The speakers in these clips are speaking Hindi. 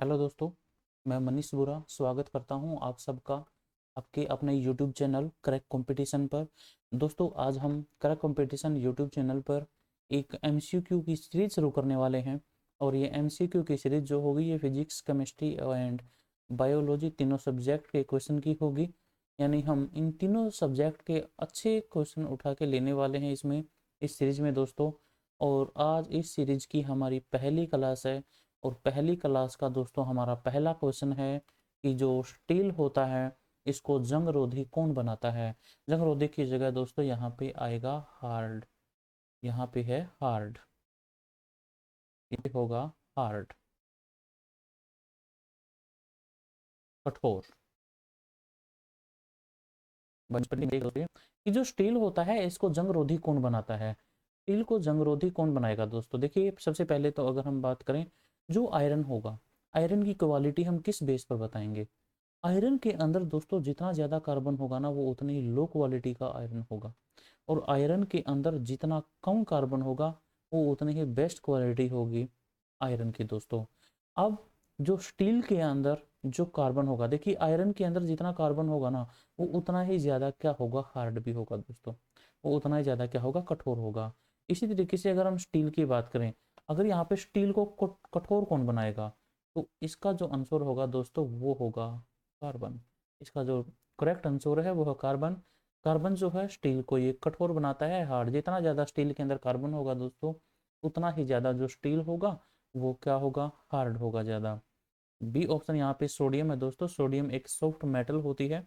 हेलो दोस्तों, मैं मनीष बुरा स्वागत करता हूं आप सबका आपके अपने यूट्यूब चैनल क्रैक कंपटीशन पर। दोस्तों, आज हम क्रैक कंपटीशन यूट्यूब चैनल पर एक एमसीक्यू की सीरीज शुरू करने वाले हैं। और ये एमसीक्यू की सीरीज जो होगी ये फिजिक्स, केमिस्ट्री एंड बायोलॉजी तीनों सब्जेक्ट के क्वेश्चन की होगी। यानी हम इन तीनों सब्जेक्ट के अच्छे क्वेश्चन उठा के लेने वाले हैं इसमें, इस सीरीज में दोस्तों। और आज इस सीरीज की हमारी पहली क्लास है। और पहली क्लास का दोस्तों हमारा पहला क्वेश्चन है कि जो स्टील होता है इसको जंग रोधी कौन बनाता है। जंग रोधी की जगह दोस्तों यहाँ पे आएगा हार्ड। यहाँ पे है हार्ड, ये होगा हार्ड, कठोर। कि जो स्टील होता है इसको जंग रोधी कौन बनाता है। स्टील को जंग रोधी कौन बनाएगा दोस्तों। देखिए, सबसे पहले तो अगर हम बात करें, जो आयरन होगा, आयरन की क्वालिटी हम किस बेस पर बताएंगे। आयरन के अंदर दोस्तों जितना ज़्यादा कार्बन होगा ना वो उतनी ही लो क्वालिटी का आयरन होगा। और आयरन के अंदर जितना कम कार्बन होगा वो उतनी ही बेस्ट क्वालिटी होगी आयरन की दोस्तों। अब जो स्टील के अंदर जो कार्बन होगा, देखिए आयरन के अंदर जितना कार्बन होगा ना वो उतना ही ज़्यादा क्या होगा, हार्ड भी होगा दोस्तों। वो उतना ही ज़्यादा क्या होगा, कठोर होगा। इसी तरीके से अगर हम स्टील की बात करें, अगर यहाँ पे स्टील को कठोर कौन बनाएगा, तो इसका जो आंसर होगा दोस्तों वो होगा कार्बन। इसका जो करेक्ट आंसर है वो है कार्बन। कार्बन जो है स्टील को ये कठोर बनाता है, हार्ड। जितना ज़्यादा स्टील के अंदर कार्बन होगा दोस्तों उतना ही ज़्यादा जो स्टील होगा वो क्या होगा, हार्ड होगा ज़्यादा। बी ऑप्शन यहाँ पे सोडियम है दोस्तों। सोडियम एक सॉफ्ट मेटल होती है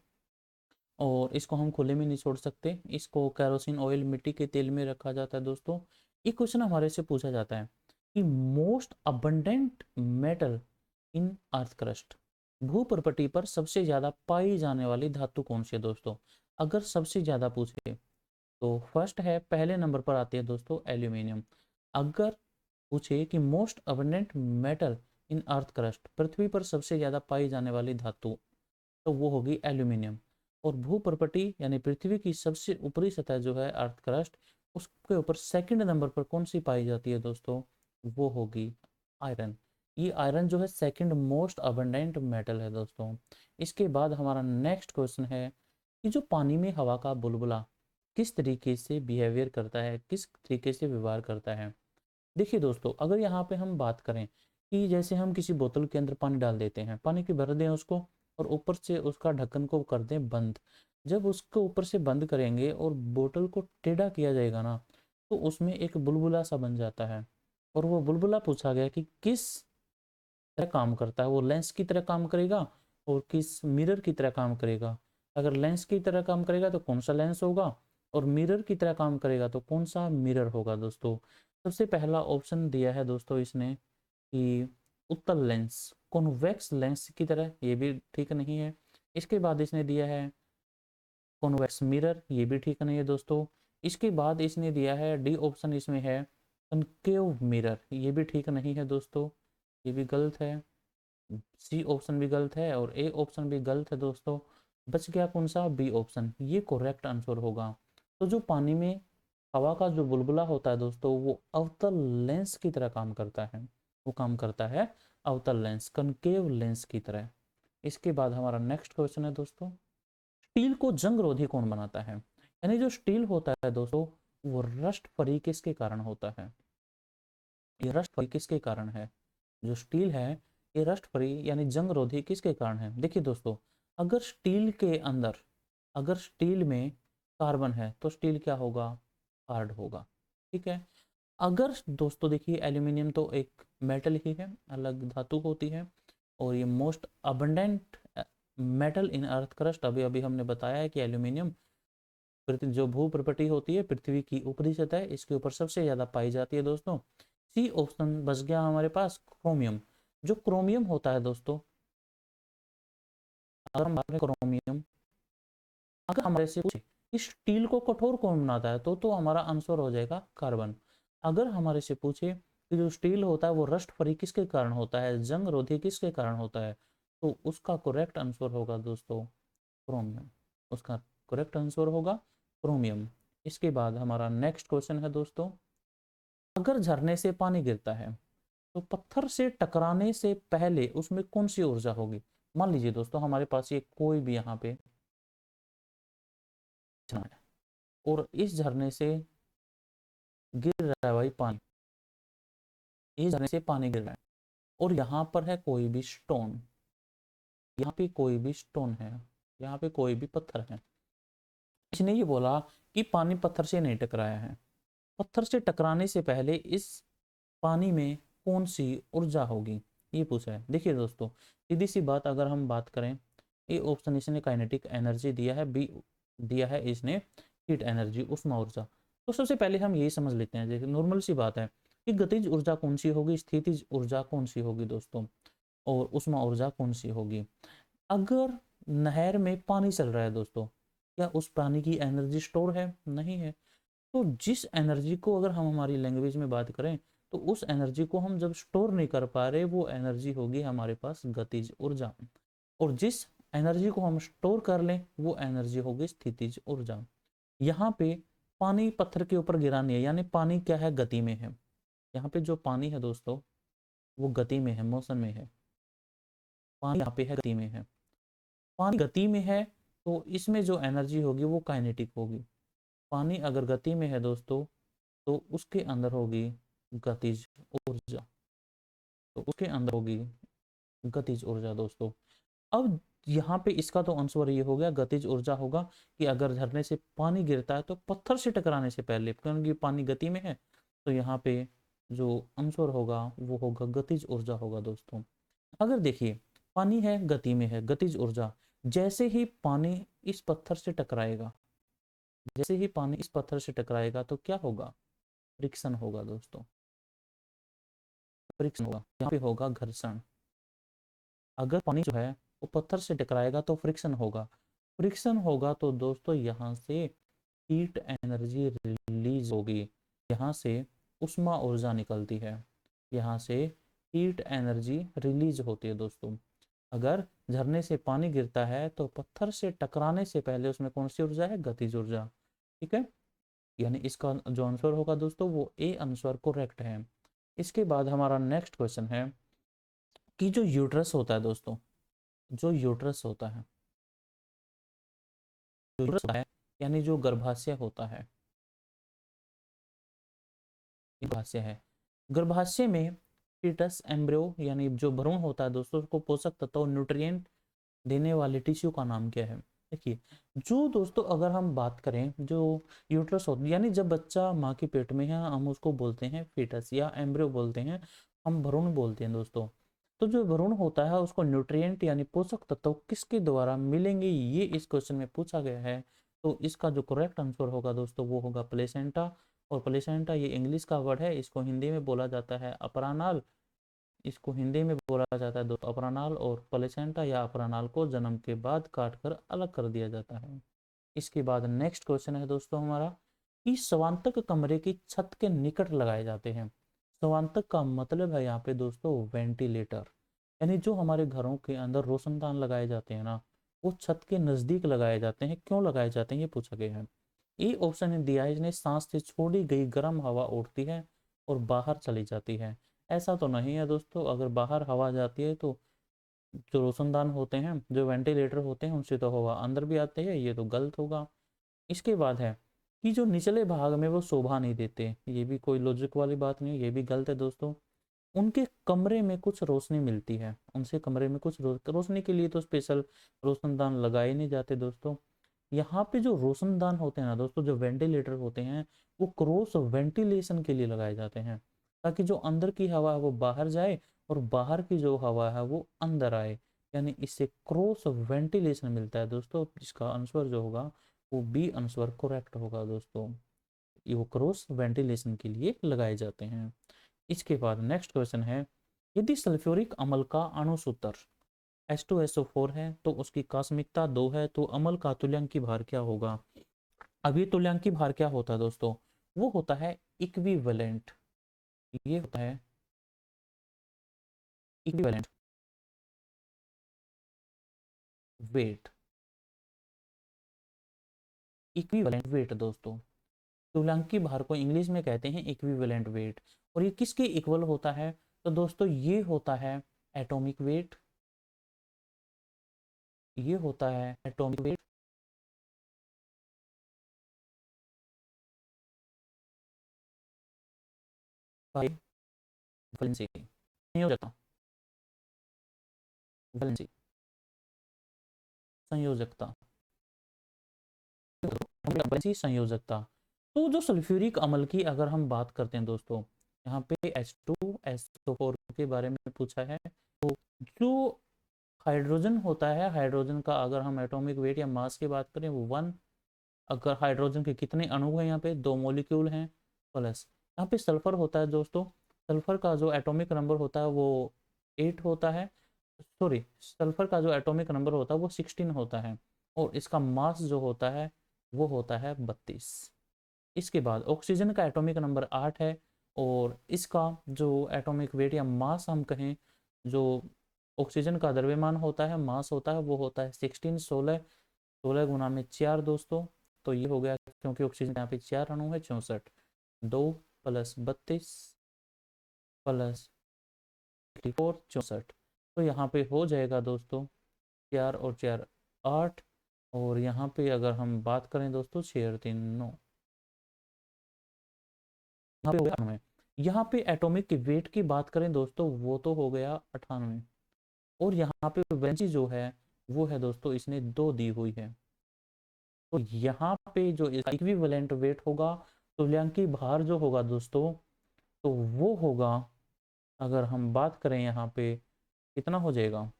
और इसको हम खुले में नहीं छोड़ सकते। इसको कैरोसिन ऑयल, मिट्टी के तेल में रखा जाता है दोस्तों। एक क्वेश्चन हमारे से पूछा जाता है कि most abundant metal in earth crust, भूपर्पटी पर सबसे ज्यादा पाई जाने वाली धातु कौन सी है दोस्तों। अगर सबसे ज्यादा पूछे तो फर्स्ट है, पहले नंबर पर आती है दोस्तों एल्यूमिनियम। अगर पूछे कि most abundant metal in earth crust, पृथ्वी पर सबसे ज्यादा पाई जाने वाली धातु, तो वो होगी एल्यूमिनियम। और भूपर्पटी यानी पृथ्वी की सबसे ऊपरी सतह जो है अर्थ क्रस्ट, उसके ऊपर सेकंड नंबर पर कौन सी पाई जाती है दोस्तों, वो होगी आयरन। ये आयरन जो है सेकंड मोस्ट अबंडेंट मेटल है दोस्तों। इसके बाद हमारा नेक्स्ट क्वेश्चन है कि जो पानी में हवा का बुलबुला किस तरीके से बिहेवियर करता है, किस तरीके से व्यवहार करता है। देखिए दोस्तों, अगर यहाँ पे हम बात करें कि जैसे हम किसी बोतल के अंदर पानी डाल देते हैं, पानी की भर दें उसको और ऊपर से उसका ढक्कन को कर दें बंद। जब उसको ऊपर से बंद करेंगे और बोतल को टेढ़ा किया जाएगा ना, तो उसमें एक बुलबुला सा बन जाता है। और वो बुलबुला पूछा गया कि किस तरह काम करता है, वो लेंस की तरह काम करेगा और किस मिरर की तरह काम करेगा। अगर लेंस की तरह काम करेगा तो कौन सा लेंस होगा, और मिरर की तरह काम करेगा तो कौन सा मिरर होगा दोस्तों। सबसे पहला ऑप्शन दिया है दोस्तों इसने कि उत्तल लेंस, कॉन्वेक्स लेंस की तरह, ये भी ठीक नहीं है। इसके बाद इसने दिया है कॉन्वेक्स मिरर, ये भी ठीक नहीं है दोस्तों। इसके बाद इसने दिया है डी ऑप्शन, इसमें है कनकेव मिरर, ये भी ठीक नहीं है दोस्तों, ये भी गलत है। सी ऑप्शन भी गलत है और ए ऑप्शन भी गलत है दोस्तों। बच गया कौन सा, बी ऑप्शन, ये करेक्ट आंसर होगा। तो जो पानी में हवा का जो बुलबुला होता है दोस्तों वो अवतल लेंस की तरह काम करता है। वो काम करता है अवतल लेंस, कनकेव लेंस की तरह। इसके बाद हमारा नेक्स्ट क्वेश्चन है दोस्तों, स्टील को जंग रोधी कौन बनाता है। यानी जो स्टील होता है दोस्तों वो रस्ट फ्री किसके कारण होता है। ये रस्ट फ्री किसके कारण है, जो स्टील है ये रस्ट फ्री यानी जंग रोधी किसके कारण है। देखिए दोस्तों, अगर स्टील के अंदर, अगर स्टील में कार्बन है तो स्टील क्या होगा, हार्ड होगा। ठीक है। अगर दोस्तों देखिए एल्यूमिनियम तो एक मेटल ही है, अलग धातु होती है, और ये most abundant metal in earth crust, अभी अभी हमने बताया है कि एल्यूमिनियम जो भू प्रॉपर्टी होती है पृथ्वी की ऊपरी सतह, इसके ऊपर सबसे ज्यादा पाई जाती है दोस्तों। सी ऑप्शन बच गया हमारे पास क्रोमियम। जो क्रोमियम होता है दोस्तों, अगर हम बात करें क्रोमियम, अगर हमारे से पूछे कि स्टील को कठोर कौन बनाता है तो हमारा आंसर हो जाएगा कार्बन। अगर हमारे से पूछे कि जो स्टील होता है वो रस्ट फ्री किसके कारण होता है, जंग रोधी किसके कारण होता है, तो उसका करेक्ट आंसर होगा दोस्तों क्रोमियम। उसका करेक्ट आंसर होगा क्रोमियम। इसके बाद हमारा नेक्स्ट क्वेश्चन है दोस्तों, अगर झरने से पानी गिरता है तो पत्थर से टकराने से पहले उसमें कौन सी ऊर्जा होगी? मान लीजिए दोस्तों हमारे पास ये कोई भी यहाँ पे झरना है और इस झरने से गिर रहा है भाई पानी, इस झरने से पानी गिर रहा है और यहाँ पर है कोई भी स्टोन, यहाँ पे कोई भी स्टोन है, यहाँ पे कोई भी पत्थर है। इसने ये बोला कि पानी पत्थर से नहीं टकराया है, पत्थर से टकराने से पहले इस पानी में कौन सी ऊर्जा होगी, ये पूछा है। देखिए दोस्तों सीधी सी बात, अगर हम बात करें, ए ऑप्शन इसने काइनेटिक एनर्जी दिया है, बी दिया है इसने हीट एनर्जी उष्मा ऊर्जा। तो सबसे पहले हम यही समझ लेते हैं, जैसे नॉर्मल सी बात है कि गतिज ऊर्जा कौन सी होगी, स्थितिज ऊर्जा कौन सी होगी दोस्तों, और उष्मा ऊर्जा कौन सी होगी। अगर नहर में पानी चल रहा है दोस्तों, क्या उस पानी की एनर्जी स्टोर है? नहीं है। तो जिस एनर्जी को अगर हम हमारी लैंग्वेज में बात करें तो उस एनर्जी को हम जब स्टोर नहीं कर पा रहे, वो एनर्जी होगी हमारे पास गतिज ऊर्जा, और जिस एनर्जी को हम स्टोर कर लें वो एनर्जी होगी स्थितिज ऊर्जा। यहाँ पे पानी पत्थर के ऊपर गिरा नहीं है, यानी पानी क्या है, गति में है। यहाँ पे जो पानी है दोस्तों वो गति में है, मोशन में है, पानी यहाँ पे है गति में है। पानी गति में है तो इसमें जो एनर्जी होगी वो काइनेटिक होगी। पानी अगर गति में है दोस्तों तो उसके अंदर होगी गतिज ऊर्जा, तो उसके अंदर होगी गतिज ऊर्जा दोस्तों। अब यहाँ पे इसका तो आंसर ये हो गया, गतिज ऊर्जा होगा कि अगर झरने से पानी गिरता है तो पत्थर से टकराने से पहले, क्योंकि पानी गति में है, तो यहाँ पे जो आंसर होगा वो होगा गतिज ऊर्जा होगा दोस्तों। अगर देखिए पानी है, गति में है, गतिज ऊर्जा, जैसे ही पानी इस पत्थर से टकराएगा, जैसे ही पानी इस पत्थर से टकराएगा तो क्या होगा, फ्रिक्शन होगा दोस्तों, फ्रिक्शन होगा, यहाँ पे होगा घर्षण। अगर पानी जो है वो पत्थर से टकराएगा तो फ्रिक्शन होगा, फ्रिक्शन होगा तो दोस्तों यहाँ से हीट एनर्जी रिलीज होगी, यहाँ से उष्मा ऊर्जा निकलती है, यहाँ से हीट एनर्जी रिलीज होती है दोस्तों। अगर झरने से पानी गिरता है तो पत्थर से टकराने से पहले उसमें कौन सी ऊर्जा है, गतिज ऊर्जा। ठीक है, यानी इसका जो आंसर होगा दोस्तों वो ए आंसर करेक्ट है। इसके बाद हमारा नेक्स्ट क्वेश्चन है कि जो यूट्रस होता है दोस्तों, जो यूट्रस होता है, जो यूट्रस होता है यानी जो गर्भाशय होता है, गर्भाशय है, गर्भाशय में फीटस एम्ब्रियो यानी जो भ्रूण होता है दोस्तों, उसको पोषक तत्व न्यूट्रिएंट देने वाले टिश्यू का नाम क्या है। देखिए जो दोस्तों अगर हम बात करें जो यूट्रस होता है, यानी जब बच्चा माँ के पेट में है हम उसको बोलते हैं फीटस या एम्ब्रियो बोलते हैं, हम भ्रूण बोलते हैं दोस्तों। तो जो भ्रूण होता है उसको न्यूट्रिएंट यानी पोषक तत्व किसके द्वारा मिलेंगे, ये इस क्वेश्चन में पूछा गया है। तो इसका जो करेक्ट आंसर होगा दोस्तों वो होगा प्लेसेंटा, और प्लेसेंटा ये इंग्लिश का वर्ड है, इसको हिंदी में बोला जाता है अपरानाल, इसको हिंदी में बोला जाता है दोस्तों अपरानाल, और प्लेसेंटा या अपरानाल को जन्म के बाद काट कर अलग कर दिया जाता है। इसके बाद नेक्स्ट क्वेश्चन है दोस्तों हमारा कि स्वांतक कमरे की छत के निकट लगाए जाते हैं। स्वांतक का मतलब है यहाँ पे दोस्तों वेंटिलेटर, यानी जो हमारे घरों के अंदर रोशनदान लगाए जाते हैं ना, वो छत के नजदीक लगाए जाते हैं। क्यों लगाए जाते हैं ये पूछा गया है। ये ऑप्शन दिया है इसने सांस से छोड़ी गई गर्म हवा उड़ती है और बाहर चली जाती है। ऐसा तो नहीं है दोस्तों, अगर बाहर हवा जाती है तो जो रोशनदान होते हैं, जो वेंटिलेटर होते हैं, उनसे तो हवा अंदर भी आती है, ये तो गलत होगा। इसके बाद है कि जो निचले भाग में वो शोभा नहीं देते, ये भी कोई लॉजिक वाली बात नहीं है, ये भी गलत है दोस्तों। उनके कमरे में कुछ रोशनी मिलती है, उनसे कमरे में कुछ रोशनी के लिए तो स्पेशल रोशनदान लगाए नहीं जाते दोस्तों। यहाँ पे जो रोशनदान होते हैं ना दोस्तों, जो वेंटिलेटर होते हैं, वो क्रॉस वेंटिलेशन के लिए लगाए जाते हैं, ताकि जो अंदर की हवा है वो बाहर जाए और बाहर की जो हवा है वो अंदर आए, यानी इससे क्रॉस वेंटिलेशन मिलता है दोस्तों। जिसका आंसर जो होगा वो बी आंसर करेक्ट होगा दोस्तों, ये वो क्रॉस वेंटिलेशन के लिए लगाए जाते हैं। इसके बाद नेक्स्ट क्वेश्चन है यदि सल्फ्यूरिक अम्ल का अणु सूत्र H2SO4 है तो उसकी कास्मिकता 2 है, तो अम्ल का तुल्यांकी भार क्या होगा। अभी तुल्यांकी भार क्या होता है दोस्तों, वो होता है इक्विवेलेंट, ये होता है इक्विवेलेंट वेट, इक्विवेलेंट वेट दोस्तों। तुल्यांकी भार को इंग्लिश में कहते हैं इक्विवेलेंट वेट, और ये किसके इक्वल होता है, तो दोस्तों ये होता है एटॉमिक वेट, ये होता है एटॉमिक वेट। बाय वैलेंसी, संयोजकता, वैलेंसी, संयोजकता, वैलेंसी संयोजकता। तो जो सल्फ्यूरिक अम्ल की अगर हम बात करते हैं दोस्तों, यहाँ पे H2SO4 के बारे में पूछा है। तो जो हाइड्रोजन होता है, हाइड्रोजन का अगर हम एटॉमिक वेट या मास की बात करें वो 1, अगर हाइड्रोजन के कितने अणु हैं यहाँ पे 2 मॉलिक्यूल हैं, प्लस यहाँ पे सल्फर होता है दोस्तों, सल्फर का जो एटॉमिक नंबर होता है वो 8 होता है, सॉरी सल्फर का जो एटॉमिक नंबर होता है वो 16 होता है, और इसका मास जो होता है वो होता है 32। इसके बाद ऑक्सीजन का एटॉमिक नंबर 8 है, और इसका जो एटॉमिक वेट या मास हम कहें, जो ऑक्सीजन का द्रव्यमान होता है, मास होता है, वो होता है 16, 16, 16 गुना में 4 दोस्तों। तो ये हो गया, क्योंकि ऑक्सीजन यहाँ पे 4 अणु है, 64, 2 प्लस 32 प्लस 64, 64। तो यहाँ पे हो जाएगा दोस्तों 4 और 4 8, और यहाँ पे अगर हम बात करें दोस्तों 6 और 3 9, यहाँ पे हो गया 98। यहाँ पे एटॉमिक के वेट की बात करें दोस्तों वो तो हो गया 98, और यहाँ पे वैलेंसी जो है वो है दोस्तों इसने 2 दी हुई है। तो यहाँ पे जो इक्विवेलेंट वेट होगा, तुल्यांकी भार जो होगा दोस्तों, तो वो होगा, अगर हम बात करें यहाँ पे कितना हो जाएगा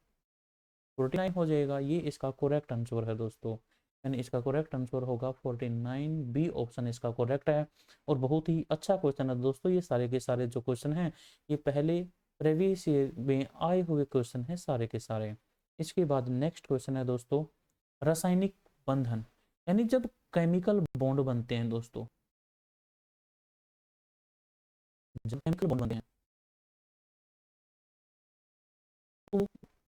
49 हो जाएगा। ये इसका करेक्ट आंसर है दोस्तों, यानी इसका करेक्ट आंसर होगा 49, बी ऑप्शन इसका करेक्ट है। और बहुत ही अच्छा क्वेश्चन है दोस्तों, ये सारे के सारे जो क्वेश्चन हैं ये पहले प्रीवियस ईयर में आए हुए क्वेश्चन हैं सारे के सारे। इसके बाद नेक्स्ट क्वेश्चन है दोस्तों रासायनिक बंधन, यानी जब केमिकल बॉन्ड बनते हैं दोस्तों, जब केमिकल बॉन्ड बनते हैं तो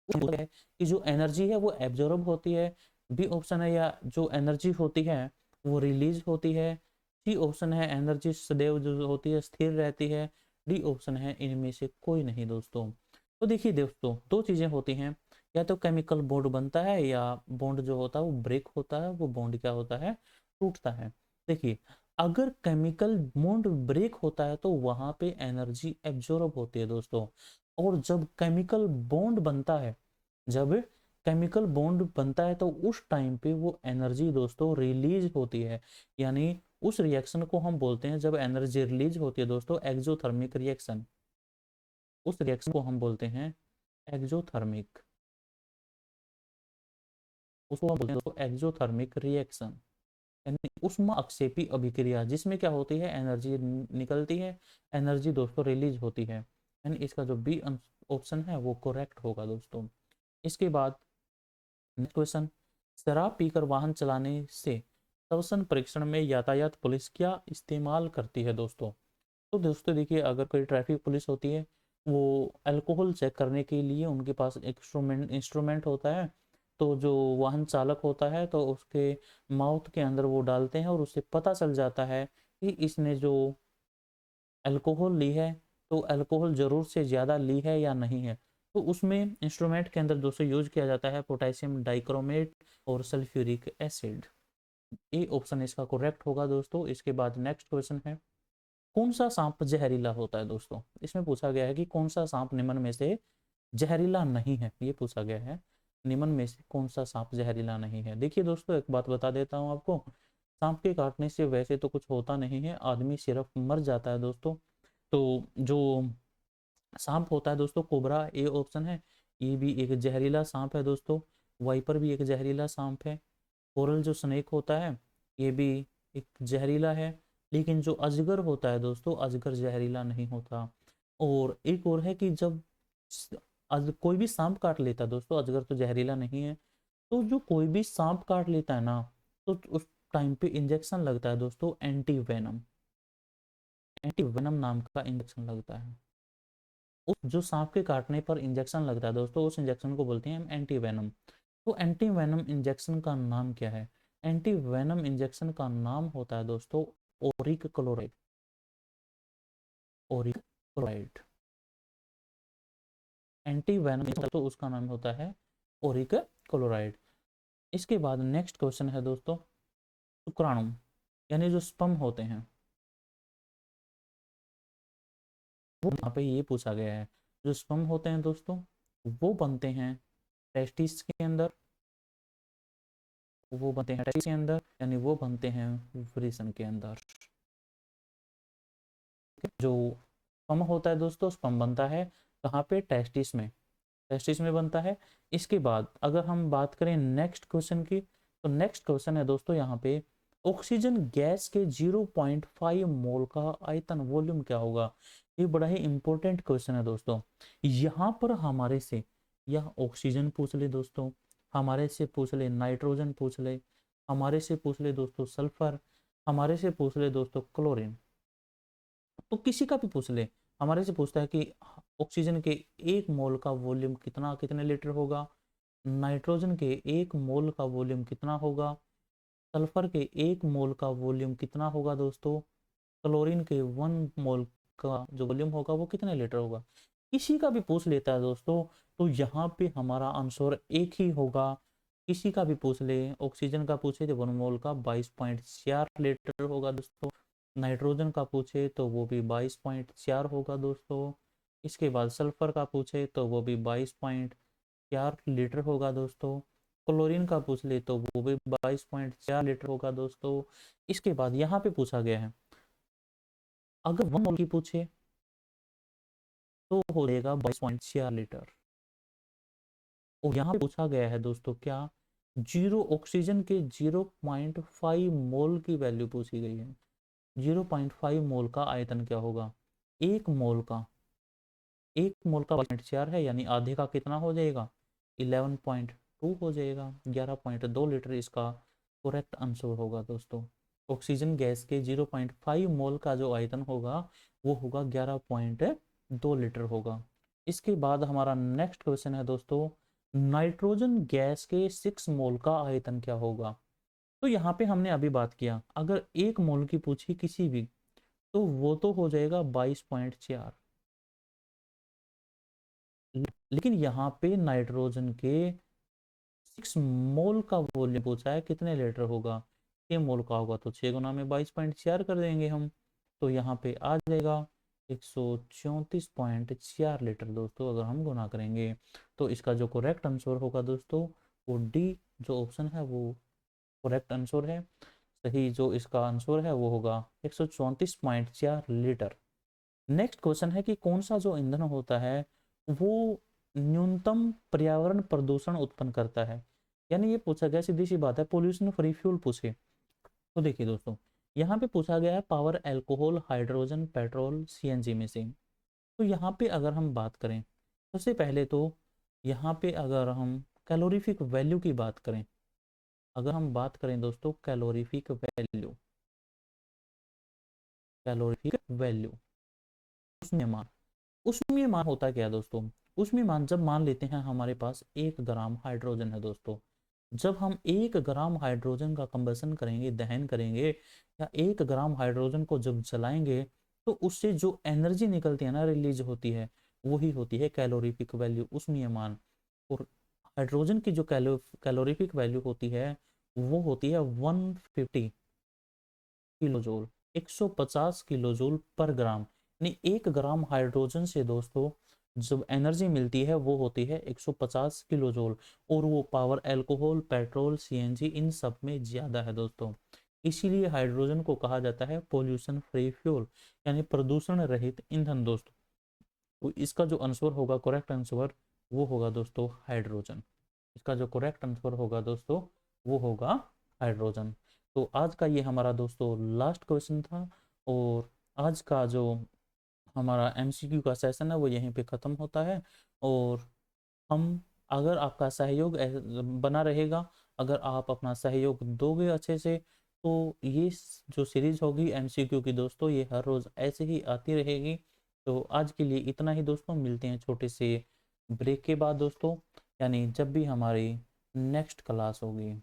होता है कि जो एनर्जी है वो एब्जॉर्ब होती है, बी ऑप्शन है, या जो एनर्जी होती है वो रिलीज होती है, सी ऑप्शन है एनर्जी सदैव जो होती है स्थिर रहती है, डी ऑप्शन है इनमें से कोई नहीं दोस्तों। तो देखिए दोस्तों दो चीजें होती हैं, या तो केमिकल बॉन्ड बनता है या बॉन्ड जो होता है वो ब्रेक होता है, वो बॉन्ड क्या होता है टूटता है। देखिए अगर केमिकल बॉन्ड ब्रेक होता है तो वहां पे एनर्जी एब्जॉर्ब होती है दोस्तों, और जब केमिकल बॉन्ड बनता है, जब केमिकल बॉन्ड बनता है तो उस टाइम पे वो एनर्जी दोस्तों रिलीज होती है, यानी उस रिएक्शन को हम बोलते हैं, जब एनर्जी रिलीज होती है दोस्तों एक्सोथर्मिक रिएक्शन, उस रिएक्शन को हम बोलते हैं एक्सोथर्मिक, उसको हम बोलते हैं दोस्तों एक्सोथर्मिक रिएक्शन, यानी उष्मा अक्षेपी अभिक्रिया, जिसमें क्या होती है एनर्जी निकलती है, एनर्जी दोस्तों रिलीज होती है, यानी इसका जो बी ऑप्शन है वो करेक्ट होगा दोस्तों। इसके बाद नेक्स्ट क्वेश्चन, शराब पीकर वाहन चलाने से श्वसन परीक्षण में यातायात पुलिस क्या इस्तेमाल करती है दोस्तों। तो दोस्तों देखिए अगर कोई ट्रैफिक पुलिस होती है वो अल्कोहल चेक करने के लिए उनके पास इंस्ट्रूमेंट होता है, तो जो वाहन चालक होता है तो उसके माउथ के अंदर वो डालते हैं और उससे पता चल जाता है कि इसने जो अल्कोहल ली है तो अल्कोहल ज़रूर से ज़्यादा ली है या नहीं है। तो उसमें इंस्ट्रूमेंट के अंदर दोस्तों यूज किया जाता है पोटेशियम डाइक्रोमेट और सल्फ्यूरिक एसिड, ए ऑप्शन इसका करेक्ट होगा दोस्तों। इसके बाद नेक्स्ट क्वेश्चन है, कौन सा सांप जहरीला होता है दोस्तों। इसमें पूछा गया है कि कौन सा सांप निम्न में से जहरीला नहीं है, ये पूछा गया है निम्न में से कौन सा सांप जहरीला नहीं है। देखिए दोस्तों एक बात बता देता हूँ आपको, सांप के काटने से वैसे तो कुछ होता नहीं है, आदमी सिर्फ मर जाता है दोस्तों। तो जो सांप होता है दोस्तों कोबरा, ए ऑप्शन है, ये भी एक जहरीला सांप है दोस्तों। वाइपर भी एक जहरीला सांप है। कोरल जो स्नेक होता है ये भी एक जहरीला है, लेकिन जो अजगर होता है दोस्तों अजगर जहरीला नहीं होता। और एक और है कि जब कोई भी सांप काट लेता है दोस्तों, अजगर तो जहरीला नहीं है, तो जो कोई भी सांप काट लेता है ना तो उस टाइम पे इंजेक्शन लगता है दोस्तों एंटी वेनम, एंटी वेनम नाम का इंजेक्शन लगता है। उस जो सांप के काटने पर इंजेक्शन लगता है दोस्तों उस इंजेक्शन को बोलते हैं हम एंटी वेनम। तो एंटी वेनम इंजेक्शन का नाम क्या है, एंटी वेनम इंजेक्शन का नाम होता है दोस्तों Oric chloride, Oric chloride. Anti venom तो उसका नाम होता है ओरिक क्लोराइड। इसके बाद नेक्स्ट क्वेश्चन है दोस्तों शुक्राणु, यानी जो स्पर्म होते हैं, वो यहाँ पे ये पूछा गया है। जो स्पर्म होते हैं दोस्तों वो बनते हैं टेस्टिस के अंदर, वो बनते हैं टेस्टिस के अंदर, यानी वो बनते हैं वृषण के अंदर। जो स्पर्म होता है दोस्तों, स्पर्म बनता है कहाँ पे, टेस्टिस में, टेस्टिस में बनता है। इसके बाद अगर हम बात करें नेक्स्ट क्वेश्चन की, तो नेक्स्ट क्वेश्चन है दोस्तों यहाँ पे ऑक्सीजन गैस के 0.5 मोल का आयतन वॉल्यूम क्या होगा। ये बड़ा ही इंपॉर्टेंट क्वेश्चन है दोस्तों। यहाँ पर हमारे से यह ऑक्सीजन पूछ ले दोस्तों, हमारे से पूछ ले नाइट्रोजन पूछ ले, हमारे से पूछ ले दोस्तों सल्फर, हमारे से पूछ ले दोस्तों क्लोरीन, तो किसी का भी पूछ ले, हमारे से पूछता है कि ऑक्सीजन के 1 मोल का वॉल्यूम कितना, कितने लीटर होगा, नाइट्रोजन के 1 मोल का वॉल्यूम कितना होगा, सल्फर के 1 मोल का वॉल्यूम कितना होगा दोस्तों, क्लोरीन के 1 मोल का जो वॉल्यूम होगा वो कितने लीटर होगा, किसी का भी पूछ लेता है दोस्तों। तो यहाँ पे हमारा आंसर एक ही होगा। किसी का भी पूछ ले, ऑक्सीजन का पूछे तो 1 मोल का 22.4 लीटर होगा दोस्तों, नाइट्रोजन का पूछे तो वो भी 22.4 होगा दोस्तों, इसके बाद सल्फर का पूछे तो वो भी 22.4 लीटर होगा दोस्तों, क्लोरीन का पूछ ले तो वो भी 22.4 लीटर होगा दोस्तों। इसके बाद यहाँ पे पूछा गया है अगर 1 मोल की पूछे तो हो जाएगा 22.4 लीटर। और यहाँ पे पूछा गया है दोस्तों क्या, जीरो ऑक्सीजन के 0.5 मोल की वैल्यू पूछी गई है। 0.5 मोल का आयतन क्या होगा, 1 मोल का, 1 मोल का 4 है, यानी आधे का कितना हो जाएगा 11.2 हो जाएगा, 11.2 लीटर इसका करेक्ट आंसर होगा दोस्तों। ऑक्सीजन गैस के 0.5 मोल का जो आयतन होगा वो होगा 11.2 लीटर होगा। इसके बाद हमारा नेक्स्ट क्वेश्चन है दोस्तों नाइट्रोजन गैस के 6 मोल का आयतन क्या होगा। तो यहाँ पे हमने अभी बात किया अगर 1 मोल की पूछी किसी भी तो वो तो हो जाएगा 22.4, लेकिन यहाँ पे नाइट्रोजन के 6 मोल का वॉल्यूम पूछा है कितने लीटर होगा, 6 मोल का होगा तो 6 गुना में 22.4 कर देंगे हम, तो यहाँ पे आ जाएगा 134.4 लीटर दोस्तों। अगर हम गुना करेंगे तो इसका जो करेक्ट आंसर होगा दोस्तों वो डी जो ऑप्शन है वो करेक्ट आंसर है। सही जो इसका आंसर है वो होगा 134.4 लीटर। नेक्स्ट क्वेश्चन है कि कौन सा जो ईंधन होता है वो न्यूनतम पर्यावरण प्रदूषण उत्पन्न करता है। यानी ये पूछा गया, सीधी सी बात है, पोल्यूशन फ्री फ्यूल पूछे तो देखिए दोस्तों यहाँ पे पूछा गया है power, alcohol, hydrogen, petrol, CNG में से। तो यहाँ पे अगर हम बात करें सबसे पहले तो यहाँ पे अगर हम कैलोरीफिक वैल्यू की बात करें, अगर हम बात करें दोस्तों कैलोरीफिक वैल्यू, कैलोरीफिक वैल्यू उसमें मान, उसमें मान होता क्या है दोस्तों, उसमें मान जब मान लेते हैं हमारे पास 1 ग्राम हाइड्रोजन है दोस्तों, जब हम 1 ग्राम हाइड्रोजन का कंबसन करेंगे, दहन करेंगे, या 1 ग्राम हाइड्रोजन को जब जलाएंगे तो उससे जो एनर्जी निकलती है ना, रिलीज होती है, वही होती है कैलोरीफिक वैल्यू उसमें मान। और हाइड्रोजन की जो कैलोरीफिक वैल्यू होती है वो होती है 150 किलो जूल, 150 किलो जूल पर ग्राम। यानी 1 ग्राम हाइड्रोजन से दोस्तों जब एनर्जी मिलती है वो होती है 150 किलो जूल, और वो पावर अल्कोहल, पेट्रोल, सीएनजी इन सब में ज्यादा है दोस्तों। इसीलिए हाइड्रोजन को कहा जाता है पोल्यूशन फ्री फ्यूल, यानी प्रदूषण रहित ईंधन दोस्तों। तो इसका जो आंसर होगा, करेक्ट आंसर वो होगा दोस्तों हाइड्रोजन। इसका जो करेक्ट आंसर होगा दोस्तों वो होगा हाइड्रोजन। तो आज का ये हमारा दोस्तों लास्ट क्वेश्चन था, और आज का जो हमारा एमसीक्यू का सेशन है वो यहीं पे ख़त्म होता है। और हम, अगर आपका सहयोग बना रहेगा, अगर आप अपना सहयोग दोगे अच्छे से, तो ये जो सीरीज होगी एमसीक्यू की दोस्तों ये हर रोज़ ऐसे ही आती रहेगी। तो आज के लिए इतना ही दोस्तों, मिलते हैं छोटे से ब्रेक के बाद दोस्तों, यानी जब भी हमारी नेक्स्ट क्लास होगी।